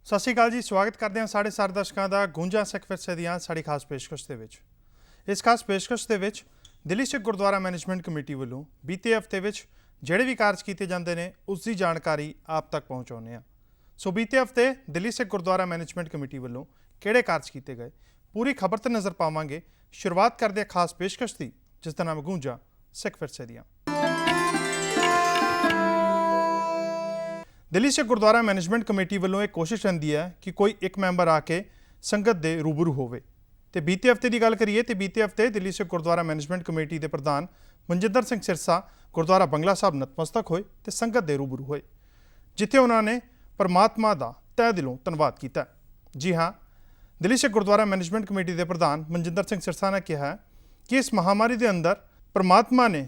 सत श्री अकाल जी, स्वागत करते हैं साढ़े 7 दशकों का गूंजा सिख विरसे दी साड़ी खास पेशकश के। इस खास पेशकश के दिल्ली सिख गुरुद्वारा मैनेजमेंट कमेटी वालों बीते हफ्ते ਜਿਹੜੇ भी कार्य किए जाते हैं उसकी जानकारी आप तक पहुँचाने हैं। सो बीते हफ्ते दिल्ली सिख गुरुद्वारा मैनेजमेंट कमेटी वालों किहड़े कार्य किए गए पूरी खबर ते नज़र पावांगे। शुरुआत करते हैं खास पेशकश की जिसका नाम गूंजा सिख विरसे दियाँ। दिल्ली सिख गुरुद्वारा मैनेजमेंट कमेटी वालों एक कोशिश रही है कि कोई एक मैंबर आके संगत दे रूबरू होवे। ते बीते हफ्ते की गल करिए तो बीते हफ्ते दिल्ली सिख गुरुद्वारा मैनेजमेंट कमेटी के प्रधान मनजिंदर सिंह सिरसा गुरुद्वारा बंगला साहब नतमस्तक होए ते संगत दे रूबरू होए, जिथे उन्होंने परमात्मा का तह दिलों धन्यवाद किया। जी हाँ, दिल्ली सिख गुरुद्वारा मैनेजमेंट कमेटी के प्रधान मनजिंदर सिंह सिरसा ने कहा कि इस महामारी के अंदर परमात्मा ने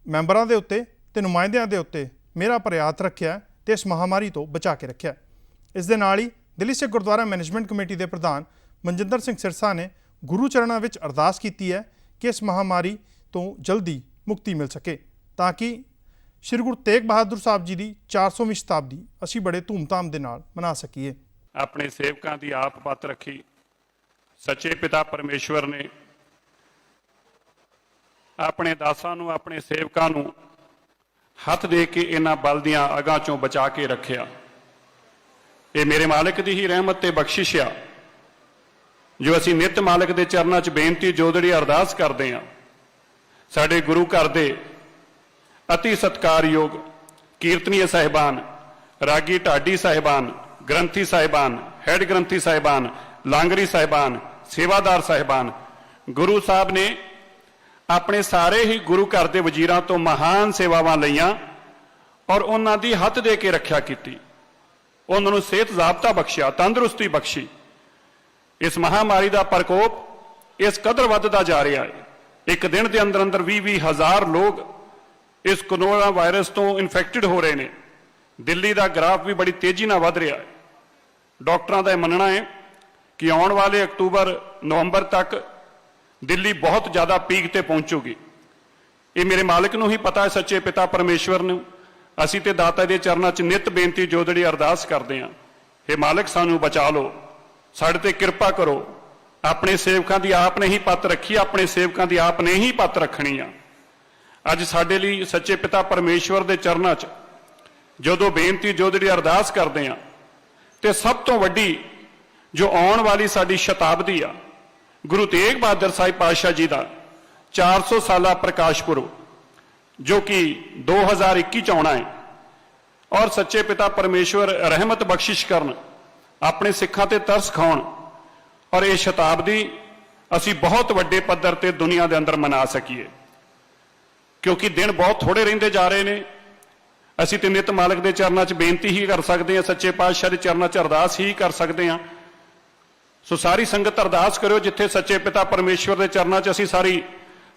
मैंबरों के उत्ते ते नुमाइंदियां के उत्ते मेरा पर हाथ रखा तो इस महामारी तो बचा के रखा। इस दे नाल ही दिल्ली सिख गुरुद्वारा मैनेजमेंट कमेटी के प्रधान मनजिंदर सिंह सिरसा ने गुरु चरणों में अरदास की है कि इस महामारी तो जल्दी मुक्ति मिल सके ताकि श्री गुरु तेग बहादुर साहब जी की 400वीं शताब्दी असी बड़े धूमधाम के नाल मना सकीए। अपने सेवकों की आप पत रखी सच्चे पिता परमेश्वर ने अपने दासां नूं अपने सेवकों नूं हथ दे के इन्हां बल दियां अगां चों बचा के रखिया। ये मेरे मालिक की ही रहमत ते बख्शिश आ जो असीं नित मालिक दे चरनां च बेनती जोदड़ी अरदास करते हैं। साडे गुरु घर दे अति सत्कारयोग कीर्तनीय साहिबान, रागी ढाडी साहिबान, ग्रंथी साहिबान, हैड ग्रंथी साहिबान, लांगरी साहिबान, सेवादार साहिबान, गुरु साहब ने अपने सारे ही गुरु घर के वजीरां तो महान सेवावां लईआं और उन्हां दी हथ दे के रखिया कीती। उन्हां नूं सेहत ज़ाबता बख्शिया, तंदुरुस्ती बख्शी। इस महामारी का प्रकोप इस कदर वधदा जा रहा है। एक दिन के अंदर अंदर 20-20 हज़ार लोग इस कोरोना वायरस तो इन्फेक्टेड हो रहे हैं। दिल्ली का ग्राफ भी बड़ी तेजी नाल वध रहा है। डॉक्टरों का मनना है कि आने वाले अक्तूबर नवंबर तक दिल्ली बहुत ज़्यादा पीक ते पहुंचूगी। ये मेरे मालिक नूं ही पता है, सच्चे पिता परमेश्वर नूं। असीं ते दाता दे चरनां च नित बेनती जोदड़ी अरदास करते हैं, हे मालिक सानूं बचा लो, साडे ते कृपा करो। अपने सेवकों की आप ने ही पत रखी, अपने सेवकों की आप ने ही पत रखनी आ। अज साडे लई सच्चे पिता परमेश्वर दे चरनां च जदों बेनती जोदड़ी अरदास करते हैं तो सब तो वड्डी जो आने वाली साडी शताब्दी आ, गुरु तेग बहादुर साहिब पातशाह जी का 400 साला प्रकाश पुरब जो कि 2021 च आना है और सच्चे पिता परमेश्वर रहमत बख्शिश करन, अपने सिखां ते तरस खाउण और ये शताब्दी असी बहुत वड्डे पद्धर ते दुनिया के अंदर मना सकीए। क्योंकि दिन बहुत थोड़े रहिंदे जा रहे हैं। असी ते नित मालिक दे चरनां च बेनती ही कर सकते हैं, सच्चे पातशाह दे चरनां च अरदास ही कर सकते हैं। सो सारी संगत अरदास करो जिथे सच्चे पिता परमेश्वर के चरनां च असीं सारी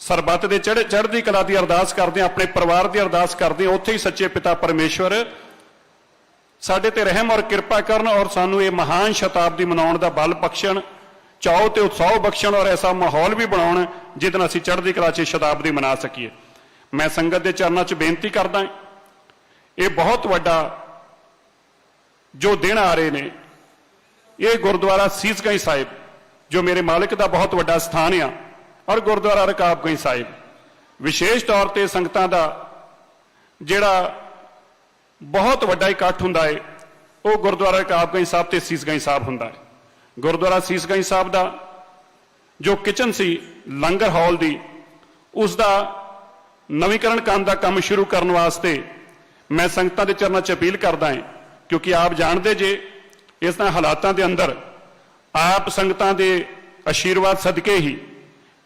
सरबत के चढ़दी कला की अरदास करते हैं, अपने परिवार की अरदास करते हैं। उत्थे ही सच्चे पिता परमेश्वर साडे ते रहम और कृपा करन और सानू ये महान शताब्दी मनाउण दा बल बख्शण, चाओ ते उत्साह बख्शण और ऐसा माहौल भी बनाउण जिस दिन असीं चढ़दी कला च शताब्दी मना सकीए। मैं संगत के चरनां च बेनती करदा, ये बहुत वड्डा जो दिन आ रहे ने, ये गुरुद्वारा सीसगंज साहिब जो मेरे मालिक का बहुत वड्डा स्थान आ और गुरुद्वारा रकाबगंज साहिब विशेष तौर पर संगतां दा जिहड़ा बहुत वड्डा इकट्ठ हुंदा है वो गुरुद्वारा रकाबगंज साहब ते सीसगंज साहब हुंदा है। गुरुद्वारा सीसगंज साहब का जो किचन सी लंगर हॉल दी उसका नवीकरण काम का काम शुरू करने वास्ते मैं संगतां दे चरनां च अपील करदा है। क्योंकि आप जानते जे इस हालातों के अंदर आप संगतां दे आशीर्वाद सदके ही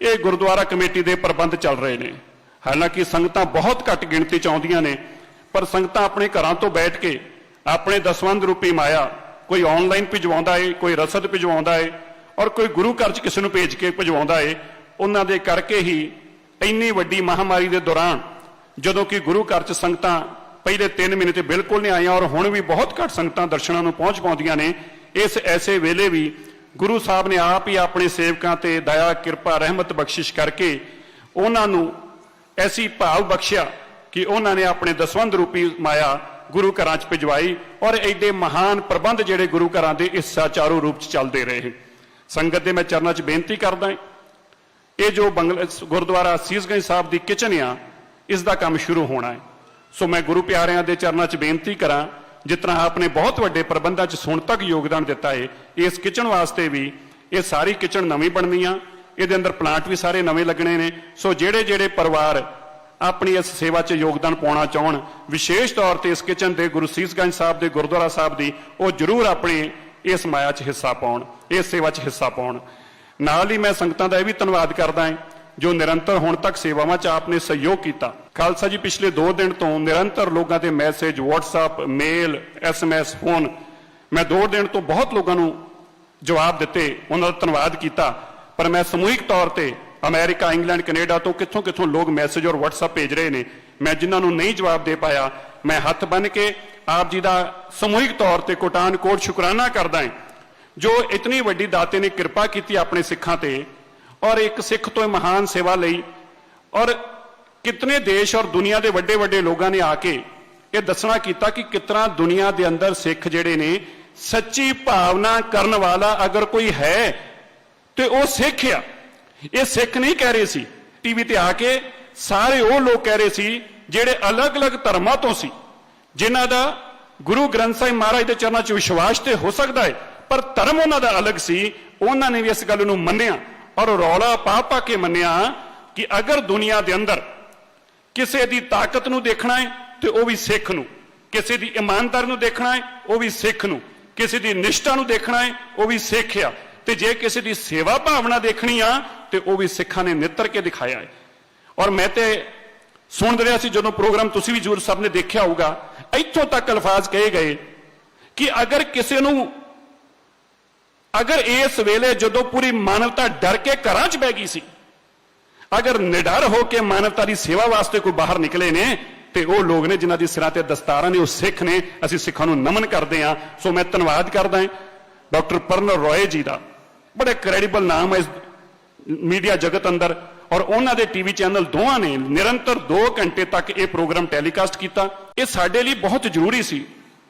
ये गुरुद्वारा कमेटी के प्रबंध चल रहे हैं। हालांकि संगतां बहुत घट गिणती च आउंदियां ने पर संगतां अपने घरों तो बैठ के अपने दसवंध रूपी माया कोई ऑनलाइन भिजवाउंदा है, कोई रसद भिजवाउंदा है और कोई गुरु घर च किसी नूं भेज के भिजवाउंदा है। उन्हां दे करके ही इन्नी वड्डी महामारी के दौरान जदों कि गुरु घर च संगतां पहले 3 महीने तो बिल्कुल नहीं आईयां और हुण भी बहुत घट संगतां दर्शनां नूं पहुंच पाउंदियां ने। इस ऐसे वेले भी गुरु साहब ने आप ही अपने सेवकों ते दया कृपा रहमत बख्शिश करके उन्हां नूं ऐसी भाव बख्शिया कि उन्होंने अपने दसवंध रूपी माया ਗੁਰੂ ਘਰਾਂ 'ਚ ਭਿਜਵਾਈ ਔਰ ਐਡੇ ਮਹਾਨ ਪ੍ਰਬੰਧ ਜਿਹੜੇ ਗੁਰੂ ਘਰਾਂ ਦੇ ਇਸ ਸੁਚਾਰੂ ਰੂਪ 'ਚ ਚੱਲਦੇ ਰਹੇ। ਸੰਗਤ ਦੇ ਮੈਂ ਚਰਨਾਂ 'ਚ ਬੇਨਤੀ ਕਰਦਾ ਹਾਂ, ਇਹ ਜੋ ਗੁਰਦੁਆਰਾ ਸੀਸਗੰਜ ਸਾਹਿਬ ਦੀ ਕਿਚਨ ਆ, ਇਸ ਦਾ ਕੰਮ ਸ਼ੁਰੂ ਹੋਣਾ ਹੈ। ਸੋ ਮੈਂ ਗੁਰੂ ਪਿਆਰਿਆਂ ਦੇ ਚਰਨਾਂ 'ਚ ਬੇਨਤੀ ਕਰਾਂ, ਜਿਸ ਤਰ੍ਹਾਂ ਆਪਣੇ ਬਹੁਤ ਵੱਡੇ ਪ੍ਰਬੰਧਾਂ 'ਚ ਹੁਣ ਤੱਕ ਯੋਗਦਾਨ ਦਿੱਤਾ ਹੈ, ਇਸ ਕਿਚਨ ਵਾਸਤੇ ਵੀ ਇਹ ਸਾਰੀ ਕਿਚਨ ਨਵੀਂ ਬਣਨੀ ਆ, ਇਹਦੇ ਅੰਦਰ ਪਲਾਂਟ ਵੀ ਸਾਰੇ ਨਵੇਂ ਲੱਗਣੇ ਨੇ। ਸੋ ਜਿਹੜੇ ਪਰਿਵਾਰ ਆਪਣੀ ਇਸ ਸੇਵਾ 'ਚ ਯੋਗਦਾਨ ਪਾਉਣਾ ਚਾਹਣ, ਵਿਸ਼ੇਸ਼ ਤੌਰ ਤੇ ਇਸ ਕਿਚਨ ਦੇ ਗੁਰੂ ਸੀਸਗੰਜ ਸਾਹਿਬ ਦੇ ਗੁਰਦੁਆਰਾ ਸਾਹਿਬ ਦੀ, ਉਹ ਜ਼ਰੂਰ ਆਪਣੀ ਇਸ ਮਾਇਆ 'ਚ ਹਿੱਸਾ ਪਾਉਣ, ਇਸ ਸੇਵਾ 'ਚ ਹਿੱਸਾ ਪਾਉਣ। ਨਾਲ ਹੀ ਮੈਂ ਸੰਗਤਾਂ ਦਾ ਇਹ ਵੀ ਧੰਨਵਾਦ ਕਰਦਾ ਹਾਂ ਜੋ ਨਿਰੰਤਰ ਹੁਣ ਤੱਕ ਸੇਵਾਵਾਂ 'ਚ ਆਪਨੇ ਸਹਿਯੋਗ ਕੀਤਾ। ਖਾਲਸਾ ਜੀ ਪਿਛਲੇ 2 ਦਿਨ ਤੋਂ ਨਿਰੰਤਰ ਲੋਕਾਂ ਦੇ ਮੈਸੇਜ, WhatsApp, ਮੇਲ, SMS, ਫੋਨ, ਮੈਂ 2 ਦਿਨ ਤੋਂ ਬਹੁਤ ਲੋਕਾਂ ਨੂੰ ਜਵਾਬ ਦਿੱਤੇ, ਉਹਨਾਂ ਦਾ ਧੰਨਵਾਦ ਕੀਤਾ। ਪਰ ਮੈਂ ਸਮੂਹਿਕ ਤੌਰ ਤੇ ਅਮਰੀਕਾ, ਇੰਗਲੈਂਡ, ਕੈਨੇਡਾ ਤੋਂ ਕਿੱਥੋਂ ਲੋਕ ਮੈਸੇਜ ਔਰ WhatsApp ਭੇਜ ਰਹੇ ਨੇ, ਮੈਂ ਜਿਨ੍ਹਾਂ ਨੂੰ ਨਹੀਂ ਜਵਾਬ ਦੇ ਪਾਇਆ, ਮੈਂ ਹੱਥ ਬੰਨ੍ਹ ਕੇ ਆਪ ਜੀ ਦਾ ਸਮੂਹਿਕ ਤੌਰ ਤੇ ਕੋਟਾਨ ਕੋਟ ਸ਼ੁਕਰਾਨਾ ਕਰਦਾ ਹਾਂ ਜੋ ਇਤਨੀ ਵੱਡੀ ਦਾਤੇ ਨੇ ਕਿਰਪਾ ਕੀਤੀ ਆਪਣੇ ਸਿੱਖਾਂ ਤੇ, ਔਰ ਇੱਕ ਸਿੱਖ ਤੋਂ ਮਹਾਨ ਸੇਵਾ ਲਈ। ਔਰ ਕਿਤਨੇ ਦੇਸ਼ ਔਰ ਦੁਨੀਆ ਦੇ ਵੱਡੇ ਲੋਕਾਂ ਨੇ ਆ ਕੇ ਇਹ ਦੱਸਣਾ ਕੀਤਾ ਕਿ ਕਿਤਨਾ ਦੁਨੀਆ ਦੇ ਅੰਦਰ ਸਿੱਖ ਜਿਹੜੇ ਨੇ ਸੱਚੀ ਭਾਵਨਾ ਕਰਨ ਵਾਲਾ ਅਗਰ ਕੋਈ ਹੈ ਤੇ ਉਹ ਸਿੱਖ ਆ। ਇਹ ਸਿੱਖ ਨਹੀਂ ਕਹਿ ਰਹੇ ਸੀ, ਟੀਵੀ ਤੇ ਆ ਕੇ ਸਾਰੇ ਉਹ ਲੋਕ ਕਹਿ ਰਹੇ ਸੀ ਜਿਹੜੇ ਅਲੱਗ-ਅਲੱਗ ਧਰਮਾਂ ਤੋਂ ਸੀ, ਜਿਨ੍ਹਾਂ ਦਾ ਗੁਰੂ ਗ੍ਰੰਥ ਸਾਹਿਬ ਮਹਾਰਾਜ ਦੇ ਚਰਨਾਂ 'ਚ ਵਿਸ਼ਵਾਸ ਤੇ ਹੋ ਸਕਦਾ ਹੈ, ਪਰ ਧਰਮ ਉਹਨਾਂ ਦਾ ਅਲੱਗ ਸੀ। ਉਹਨਾਂ ਨੇ ਵੀ ਇਸ ਗੱਲ ਨੂੰ ਮੰਨਿਆ ਔਰ ਰੌਲਾ ਪਾ ਕੇ ਮੰਨਿਆ ਕਿ ਅਗਰ ਦੁਨੀਆ ਦੇ ਅੰਦਰ ਕਿਸੇ ਦੀ ਤਾਕਤ ਨੂੰ ਦੇਖਣਾ ਹੈ ਤੇ ਉਹ ਵੀ ਸਿੱਖ ਨੂੰ, ਕਿਸੇ ਦੀ ਇਮਾਨਦਾਰੀ ਨੂੰ ਦੇਖਣਾ ਹੈ ਉਹ ਵੀ ਸਿੱਖ ਨੂੰ, ਕਿਸੇ ਦੀ ਨਿਸ਼ਠਾ ਨੂੰ ਦੇਖਣਾ ਹੈ ਉਹ ਵੀ ਸਿੱਖ ਆ, ਤੇ ਜੇ ਕਿਸੇ ਦੀ ਸੇਵਾ ਭਾਵਨਾ ਦੇਖਣੀ ਆ ਤੇ ਉਹ ਵੀ ਸਿੱਖਾਂ ਨੇ ਨਿੱਤਰ ਕੇ ਦਿਖਾਇਆ ਹੈ। ਔਰ ਮੈਂ ਤੇ ਸੁਣ ਰਿਹਾ ਸੀ ਜਦੋਂ ਪ੍ਰੋਗਰਾਮ ਤੁਸੀਂ ਵੀ ਜ਼ਰੂਰ ਸਭ ਨੇ ਦੇਖਿਆ ਹੋਊਗਾ, ਇੱਥੋਂ ਤੱਕ ਅਲਫਾਜ਼ ਕਹੇ ਗਏ ਕਿ ਅਗਰ ਕਿਸੇ ਨੂੰ, ਅਗਰ ਇਸ ਵੇਲੇ ਜਦੋਂ ਪੂਰੀ ਮਾਨਵਤਾ ਡਰ ਕੇ ਘਰਾਂ 'ਚ ਬਹਿ ਗਈ ਸੀ, ਅਗਰ ਨਿਡਰ ਹੋ ਕੇ ਮਾਨਵਤਾ ਦੀ ਸੇਵਾ ਵਾਸਤੇ ਕੋਈ ਬਾਹਰ ਨਿਕਲੇ ਨੇ ਤੇ ਉਹ ਲੋਕ ਨੇ ਜਿਨ੍ਹਾਂ ਦੀ ਸਿਰਾਂ ਤੇ ਦਸਤਾਰਾਂ ਨੇ, ਉਹ ਸਿੱਖ ਨੇ। ਅਸੀਂ ਸਿੱਖਾਂ ਨੂੰ ਨਮਨ ਕਰਦੇ ਹਾਂ। ਸੋ ਮੈਂ ਧੰਨਵਾਦ ਕਰਦਾ ਹਾਂ ਡਾਕਟਰ ਪਰਨਰ ਰॉय ਜੀ ਦਾ, ਬੜੇ ਕ੍ਰੈਡੀਬਲ ਨਾਮ ਹੈ ਇਸ ਮੀਡੀਆ ਜਗਤ ਅੰਦਰ, ਔਰ ਉਹਨਾਂ ਦੇ ਟੀਵੀ ਚੈਨਲ ਦੋਵਾਂ ਨੇ ਨਿਰੰਤਰ 2 ਘੰਟੇ ਤੱਕ ਇਹ ਪ੍ਰੋਗਰਾਮ ਟੈਲੀਕਾਸਟ ਕੀਤਾ। ਇਹ ਸਾਡੇ ਲਈ ਬਹੁਤ ਜ਼ਰੂਰੀ ਸੀ,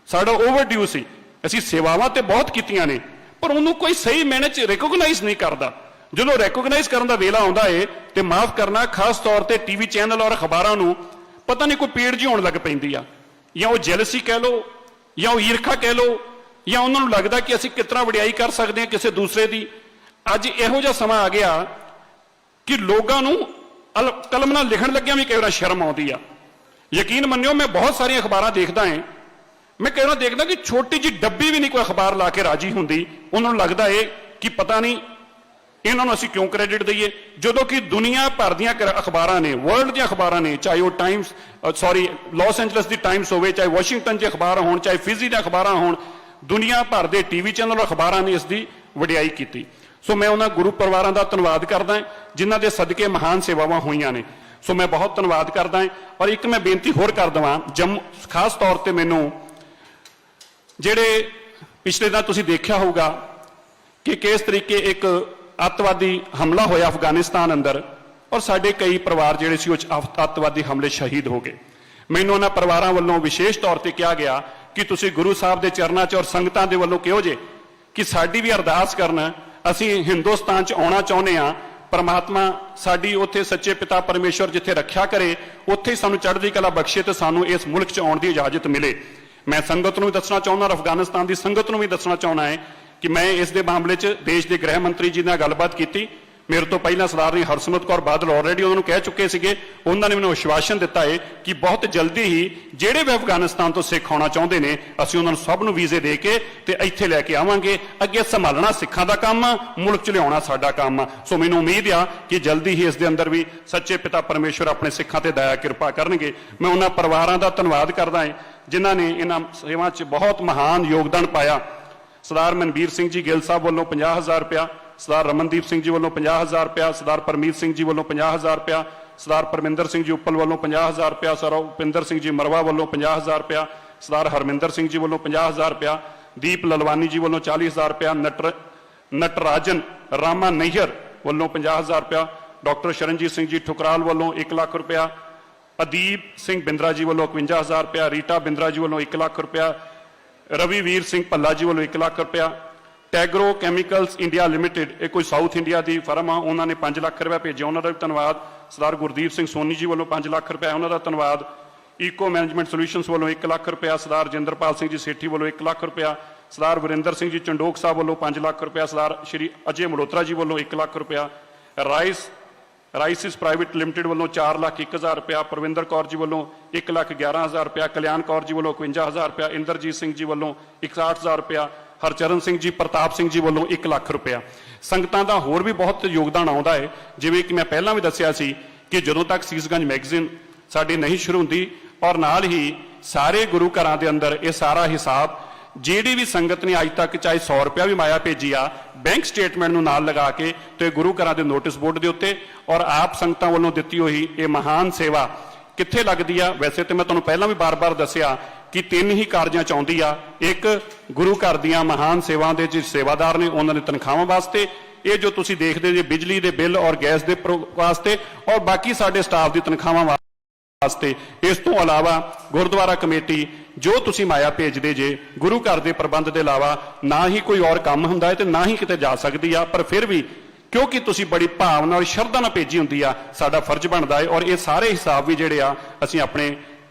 ਸਾਡਾ ਓਵਰਡਿਊ ਸੀ। ਅਸੀਂ ਸੇਵਾਵਾਂ ਤੇ ਬਹੁਤ ਕੀਤੀਆਂ ਨੇ, ਪਰ ਉਹਨੂੰ ਕੋਈ ਸਹੀ ਮੈਨੇ 'ਚ ਰਿਕੋਗਨਾਈਜ਼ ਨਹੀਂ ਕਰਦਾ। ਜਦੋਂ ਰਿਕੋਗਨਾਈਜ਼ ਕਰਨ ਦਾ ਵੇਲਾ ਆਉਂਦਾ ਏ ਤੇ ਮਾਫ ਕਰਨਾ, ਖਾਸ ਤੌਰ ਤੇ ਟੀਵੀ ਚੈਨਲ ਔਰ ਅਖਬਾਰਾਂ ਨੂੰ ਪਤਾ ਨਹੀਂ ਕੋਈ ਪੀੜ ਜਿਹੀ ਹੋਣ ਲੱਗ ਪੈਂਦੀ ਆ, ਜਾਂ ਉਹ ਜੈਲਸੀ ਕਹਿ ਲਓ, ਜਾਂ ਉਹ ਈਰਖਾ ਕਹਿ ਲਓ, ਜਾਂ ਉਹਨਾਂ ਨੂੰ ਲੱਗਦਾ ਕਿ ਅਸੀਂ ਕਿਸ ਤਰ੍ਹਾਂ ਵਡਿਆਈ ਕਰ ਸਕਦੇ ਹਾਂ ਕਿਸੇ ਦੂਸਰੇ ਦੀ। ਅੱਜ ਇਹੋ ਜਿਹਾ ਸਮਾਂ ਆ ਗਿਆ ਕਿ ਲੋਕਾਂ ਨੂੰ ਕਲਮ ਨਾਲ ਲਿਖਣ ਲੱਗਿਆ ਵੀ ਕਈ ਵਾਰ ਸ਼ਰਮ ਆਉਂਦੀ ਆ। ਯਕੀਨ ਮੰਨਿਓ, ਮੈਂ ਬਹੁਤ ਸਾਰੀਆਂ ਅਖਬਾਰਾਂ ਦੇਖਦਾ ਹਾਂ, ਮੈਂ ਕਈ ਵਾਰ ਦੇਖਦਾ ਕਿ ਛੋਟੀ ਜਿਹੀ ਡੱਬੀ ਵੀ ਨਹੀਂ ਕੋਈ ਅਖਬਾਰ ਲਾ ਕੇ ਰਾਜੀ ਹੁੰਦੀ। ਉਹਨਾਂ ਨੂੰ ਲੱਗਦਾ ਏ ਕਿ ਪਤਾ ਨਹੀਂ ਇਹਨਾਂ ਨੂੰ ਅਸੀਂ ਕਿਉਂ ਕ੍ਰੈਡਿਟ ਦਈਏ, ਜਦੋਂ ਕਿ ਦੁਨੀਆ ਭਰ ਦੀਆਂ ਅਖਬਾਰਾਂ ਨੇ, ਵਰਲਡ ਦੀਆਂ ਅਖਬਾਰਾਂ ਨੇ, ਚਾਹੇ ਉਹ ਲਾਸ ਐਂਜਲਸ ਦੀ ਟਾਈਮਸ ਹੋਵੇ, ਚਾਹੇ ਵਾਸ਼ਿੰਗਟਨ ਦੇ ਅਖਬਾਰ ਹੋਣ, ਚਾਹੇ ਫਿਜੀ ਦੀਆਂ ਅਖਬਾਰਾਂ ਹੋਣ, ਦੁਨੀਆ ਭਰ ਦੇ ਟੀਵੀ ਚੈਨਲ ਅਖਬਾਰਾਂ ਨੇ ਇਸ ਦੀ ਵਡਿਆਈ ਕੀਤੀ। ਸੋ ਮੈਂ ਉਹਨਾਂ ਗੁਰੂ ਪਰਿਵਾਰਾਂ ਦਾ ਧੰਨਵਾਦ ਕਰਦਾ ਜਿਨ੍ਹਾਂ ਦੇ ਸਦਕੇ ਮਹਾਨ ਸੇਵਾਵਾਂ ਹੋਈਆਂ ਨੇ। ਸੋ ਮੈਂ ਬਹੁਤ ਧੰਨਵਾਦ ਕਰਦਾ ਹਾਂ। ਔਰ ਇੱਕ ਮੈਂ ਬੇਨਤੀ ਹੋਰ ਕਰ ਦੇਵਾਂ, ਖਾਸ ਤੌਰ ਤੇ ਮੈਨੂੰ ਜਿਹੜੇ ਪਿਛਲੇ ਦਿਨ ਤੁਸੀਂ ਦੇਖਿਆ ਹੋਊਗਾ ਕਿ ਕਿਸ ਤਰੀਕੇ ਇੱਕ ਅੱਤਵਾਦੀ ਹਮਲਾ ਹੋਇਆ ਅਫਗਾਨਿਸਤਾਨ ਅੰਦਰ, ਔਰ ਸਾਡੇ ਕਈ ਪਰਿਵਾਰ ਜਿਹੜੇ ਸੀ ਉਹ ਅੱਤਵਾਦੀ ਹਮਲੇ ਸ਼ਹੀਦ ਹੋ ਗਏ। ਮੈਨੂੰ ਉਹਨਾਂ ਪਰਿਵਾਰਾਂ ਵੱਲੋਂ ਵਿਸ਼ੇਸ਼ ਤੌਰ ਤੇ ਕਿਹਾ ਗਿਆ ਕਿ ਤੁਸੀਂ ਗੁਰੂ ਸਾਹਿਬ ਦੇ ਚਰਨਾਂ 'ਚ ਔਰ ਸੰਗਤਾਂ ਦੇ ਵੱਲੋਂ ਕਿਹੋ ਜੇ ਕਿ ਸਾਡੀ ਵੀ ਅਰਦਾਸ ਕਰਨਾ, ਅਸੀਂ ਹਿੰਦੁਸਤਾਨ 'ਚ ਆਉਣਾ ਚਾਹੁੰਦੇ ਹਾਂ, ਪਰਮਾਤਮਾ ਸਾਡੀ ਉੱਥੇ ਸੱਚੇ ਪਿਤਾ ਪਰਮੇਸ਼ਵਰ ਜਿੱਥੇ ਰੱਖਿਆ ਕਰੇ, ਉੱਥੇ ਹੀ ਸਾਨੂੰ ਚੜ੍ਹਦੀ ਕਲਾ ਬਖਸ਼ੇ ਤੇ ਸਾਨੂੰ ਇਸ ਮੁਲਕ 'ਚ ਆਉਣ ਦੀ ਇਜਾਜ਼ਤ ਮਿਲੇ। ਮੈਂ ਸੰਗਤ ਨੂੰ ਵੀ ਦੱਸਣਾ ਚਾਹੁੰਦਾ, ਅਫਗਾਨਿਸਤਾਨ ਦੀ ਸੰਗਤ ਨੂੰ ਵੀ ਦੱਸਣਾ ਚਾਹੁੰਦਾ ਹੈ ਕਿ ਮੈਂ ਇਸ ਦੇ ਮਾਮਲੇ 'ਚ ਦੇਸ਼ ਦੇ ਗ੍ਰਹਿ ਮੰਤਰੀ ਜੀ ਨਾਲ ਗੱਲਬਾਤ ਕੀਤੀ। ਮੇਰੇ ਤੋਂ ਪਹਿਲਾਂ ਸਰਦਾਰਨੀ ਹਰਸਿਮਰਤ ਕੌਰ ਬਾਦਲ ਆਲਰੇਡੀ ਉਹਨਾਂ ਨੂੰ ਕਹਿ ਚੁੱਕੇ ਸੀਗੇ, ਉਹਨਾਂ ਨੇ ਮੈਨੂੰ ਵਿਸ਼ਵਾਸਨ ਦਿੱਤਾ ਹੈ ਕਿ ਬਹੁਤ ਜਲਦੀ ਹੀ ਜਿਹੜੇ ਵੀ ਅਫਗਾਨਿਸਤਾਨ ਤੋਂ ਸਿੱਖ ਆਉਣਾ ਚਾਹੁੰਦੇ ਨੇ, ਅਸੀਂ ਉਹਨਾਂ ਨੂੰ ਸਭ ਨੂੰ ਵੀਜ਼ੇ ਦੇ ਕੇ ਤੇ ਇੱਥੇ ਲੈ ਕੇ ਆਵਾਂਗੇ। ਅੱਗੇ ਸੰਭਾਲਣਾ ਸਿੱਖਾਂ ਦਾ ਕੰਮ ਆ, ਮੁਲਕ 'ਚ ਲਿਆਉਣਾ ਸਾਡਾ ਕੰਮ ਆ। ਸੋ ਮੈਨੂੰ ਉਮੀਦ ਆ ਕਿ ਜਲਦੀ ਹੀ ਇਸ ਦੇ ਅੰਦਰ ਵੀ ਸੱਚੇ ਪਿਤਾ ਪਰਮੇਸ਼ਵਰ ਆਪਣੇ ਸਿੱਖਾਂ ਤੇ ਦਇਆ ਕਿਰਪਾ ਕਰਨਗੇ। ਮੈਂ ਉਹਨਾਂ ਪਰਿਵਾਰਾਂ ਦਾ ਧੰਨਵਾਦ ਕਰਦਾ ਹਾਂ ਜਿਨ੍ਹਾਂ ਨੇ ਇਹਨਾਂ ਸੇਵਾ 'ਚ ਬਹੁਤ ਮਹਾਨ ਯੋਗਦਾਨ ਪਾਇਆ। ਸਰਦਾਰ ਮਨਬੀਰ ਸਿੰਘ ਜੀ ਗਿੱਲ ਸਾਹਿਬ ਵੱਲੋਂ 50,000 ਰੁਪਇਆ, ਸਰਦਾਰ ਰਮਨਦੀਪ ਸਿੰਘ ਜੀ ਵੱਲੋਂ 50,000 ਰੁਪਇਆ, ਸਰਦਾਰ ਪਰਮੀਤ ਸਿੰਘ ਜੀ ਵੱਲੋਂ 50,000 ਰੁਪਇਆ, ਸਰਦਾਰ ਪਰਮਿੰਦਰ ਸਿੰਘ ਜੀ ਉੱਪਲ ਵੱਲੋਂ 50,000 ਰੁਪਇਆ, ਸਰਦਾਰ ਉਪਿੰਦਰ ਸਿੰਘ ਜੀ ਮਰਵਾ ਵੱਲੋਂ 50,000 ਰੁਪਇਆ, ਸਰਦਾਰ ਹਰਮਿੰਦਰ ਸਿੰਘ ਜੀ ਵੱਲੋਂ 50,000 ਰੁਪਇਆ, ਦੀਪ ਲਲਵਾਨੀ ਜੀ ਵੱਲੋਂ 40,000 ਰੁਪਇਆ, ਨਟਰਾਜਨ ਰਾਮਾ ਨਈਹਰ ਵੱਲੋਂ 50,000 ਰੁਪਇਆ, ਡਾਕਟਰ ਸ਼ਰਨਜੀਤ ਸਿੰਘ ਜੀ ਠੁਕਰਾਲ ਵੱਲੋਂ 1 ਲੱਖ ਰੁਪਇਆ, ਅਦੀਪ ਸਿੰਘ ਬਿੰਦਰਾ ਜੀ ਵੱਲੋਂ 51,000 ਰੁਪਇਆ, ਰੀਟਾ ਬਿੰਦਰਾ ਜੀ ਵੱਲੋਂ 1 ਲੱਖ ਰੁਪਇਆ, ਰਵੀਵੀਰ ਸਿੰਘ ਭੱਲਾ ਜੀ ਵੱਲੋਂ 1 ਲੱਖ ਰੁਪਇਆ, ਟੈਗਰੋ ਕੈਮੀਕਲਸ ਇੰਡੀਆ ਲਿਮਟਿਡ, ਇਹ ਕੋਈ ਸਾਊਥ ਇੰਡੀਆ ਦੀ ਫਰਮ ਆ, ਉਹਨਾਂ ਨੇ 5 ਲੱਖ ਰੁਪਇਆ ਭੇਜਿਆ, ਉਹਨਾਂ ਦਾ ਵੀ ਧੰਨਵਾਦ। ਸਰਦਾਰ ਗੁਰਦੀਪ ਸਿੰਘ ਸੋਨੀ ਜੀ ਵੱਲੋਂ 5 ਲੱਖ ਰੁਪਇਆ, ਉਹਨਾਂ ਦਾ ਧੰਨਵਾਦ। ਈਕੋ ਮੈਨੇਜਮੈਂਟ ਸੋਲਿਊਸ਼ਨਸ ਵੱਲੋਂ 1 ਲੱਖ ਰੁਪਇਆ, ਸਰਦਾਰ ਜਿੰਦਰਪਾਲ ਸਿੰਘ ਜੀ ਸੇਠੀ ਵੱਲੋਂ 1 ਲੱਖ ਰੁਪਇਆ, ਸਰਦਾਰ ਵਰਿੰਦਰ ਸਿੰਘ ਜੀ ਚੰਡੋਕ ਸਾਹਿਬ ਵੱਲੋਂ 5 ਲੱਖ ਰੁਪਇਆ, ਸਰਦਾਰ ਸ਼੍ਰੀ ਅਜੇ ਮਲਹੋਤਰਾ ਜੀ ਵੱਲੋਂ 1 ਲੱਖ ਰੁਪਇਆ, ਰਾਈਸਿਸ ਪ੍ਰਾਈਵੇਟ ਲਿਮਟਿਡ ਵੱਲੋਂ 4,01,000 ਰੁਪਇਆ, ਪ੍ਰਵਿੰਦਰ ਕੌਰ ਜੀ ਵੱਲੋਂ 1,11,000 ਰੁਪਇਆ, ਕਲਿਆਣ ਕੌਰ ਜੀ ਵੱਲੋਂ 51,000 ਰੁਪਇਆ, ਇੰਦਰਜੀਤ ਸਿੰਘ ਜੀ ਵੱਲੋਂ 61,000 ਰੁਪਇਆ, ਹਰਚਰਨ ਸਿੰਘ ਜੀ ਪ੍ਰਤਾਪ ਸਿੰਘ ਜੀ ਵੱਲੋਂ 1 ਲੱਖ ਰੁਪਇਆ। ਸੰਗਤਾਂ ਦਾ ਹੋਰ ਵੀ ਬਹੁਤ ਯੋਗਦਾਨ ਆਉਂਦਾ ਹੈ, ਜਿਵੇਂ ਕਿ ਮੈਂ ਪਹਿਲਾਂ ਵੀ ਦੱਸਿਆ ਸੀ ਕਿ ਜਦੋਂ ਤੱਕ ਸੀਸਗੰਜ ਮੈਗਜ਼ੀਨ ਸਾਡੀ ਨਹੀਂ ਸ਼ੁਰੂ ਹੁੰਦੀ ਔਰ ਨਾਲ ਹੀ ਸਾਰੇ ਗੁਰੂ ਘਰਾਂ ਦੇ ਅੰਦਰ ਇਹ ਸਾਰਾ ਹਿਸਾਬ ਜਿਹੜੀ ਵੀ ਸੰਗਤ ਨੇ ਅੱਜ ਤੱਕ ਚਾਹੇ 100 ਰੁਪਇਆ ਵੀ ਮਾਇਆ ਭੇਜੀ ਆ, ਬੈਂਕ ਸਟੇਟਮੈਂਟ ਨੂੰ ਨਾਲ ਲਗਾ ਕੇ ਤੇ ਗੁਰੂ ਘਰਾਂ ਦੇ ਨੋਟਿਸ ਬੋਰਡ ਦੇ ਉੱਤੇ ਔਰ ਆਪ ਸੰਗਤਾਂ ਵੱਲੋਂ ਦਿੱਤੀ ਹੋਈ ਇਹ ਮਹਾਨ ਸੇਵਾ ਕਿੱਥੇ ਲੱਗਦੀ ਆ। ਵੈਸੇ ਤੇ ਮੈਂ ਤੁਹਾਨੂੰ ਪਹਿਲਾਂ ਵੀ ਬਾਰ-ਬਾਰ ਦੱਸਿਆ ਕਿ 3 ਹੀ ਕਾਰਜਾਂ ਚ ਆਉਂਦੀ ਆ। ਇੱਕ, ਗੁਰੂ ਘਰ ਦੀਆਂ ਮਹਾਨ ਸੇਵਾਵਾਂ ਦੇ ਜਿਹੜੇ ਸੇਵਾਦਾਰ ਨੇ ਉਹਨਾਂ ਦੇ ਤਨਖਾਹਾਂ ਵਾਸਤੇ, ਇਹ ਜੋ ਤੁਸੀਂ ਦੇਖਦੇ ਜੇ ਬਿਜਲੀ ਦੇ ਬਿੱਲ ਔਰ ਗੈਸ ਦੇ ਵਾਸਤੇ, ਔਰ ਬਾਕੀ ਸਾਡੇ ਸਟਾਫ ਦੀ ਤਨਖਾਹਾਂ ਵਾਸਤੇ। ਇਸ ਤੋਂ ਇਲਾਵਾ ਗੁਰਦੁਆਰਾ ਕਮੇਟੀ ਜੋ ਤੁਸੀਂ ਮਾਇਆ ਭੇਜਦੇ ਜੇ, ਗੁਰੂ ਘਰ ਦੇ ਪ੍ਰਬੰਧ ਦੇ ਇਲਾਵਾ ਨਾ ਹੀ ਕੋਈ ਹੋਰ ਕੰਮ ਹੁੰਦਾ ਹੈ ਤੇ ਨਾ ਹੀ ਕਿਤੇ ਜਾ ਸਕਦੀ ਆ, ਪਰ ਫਿਰ ਵੀ ਕਿਉਂਕਿ ਤੁਸੀਂ ਬੜੀ ਭਾਵਨਾ ਔਰ ਸ਼ਰਧਾ ਨਾਲ ਭੇਜੀ ਹੁੰਦੀ ਆ, ਸਾਡਾ ਫਰਜ਼ ਬਣਦਾ ਹੈ। ਔਰ ਇਹ ਸਾਰੇ ਹਿਸਾਬ ਵੀ ਜਿਹੜੇ ਆ ਅਸੀਂ ਆਪਣੇ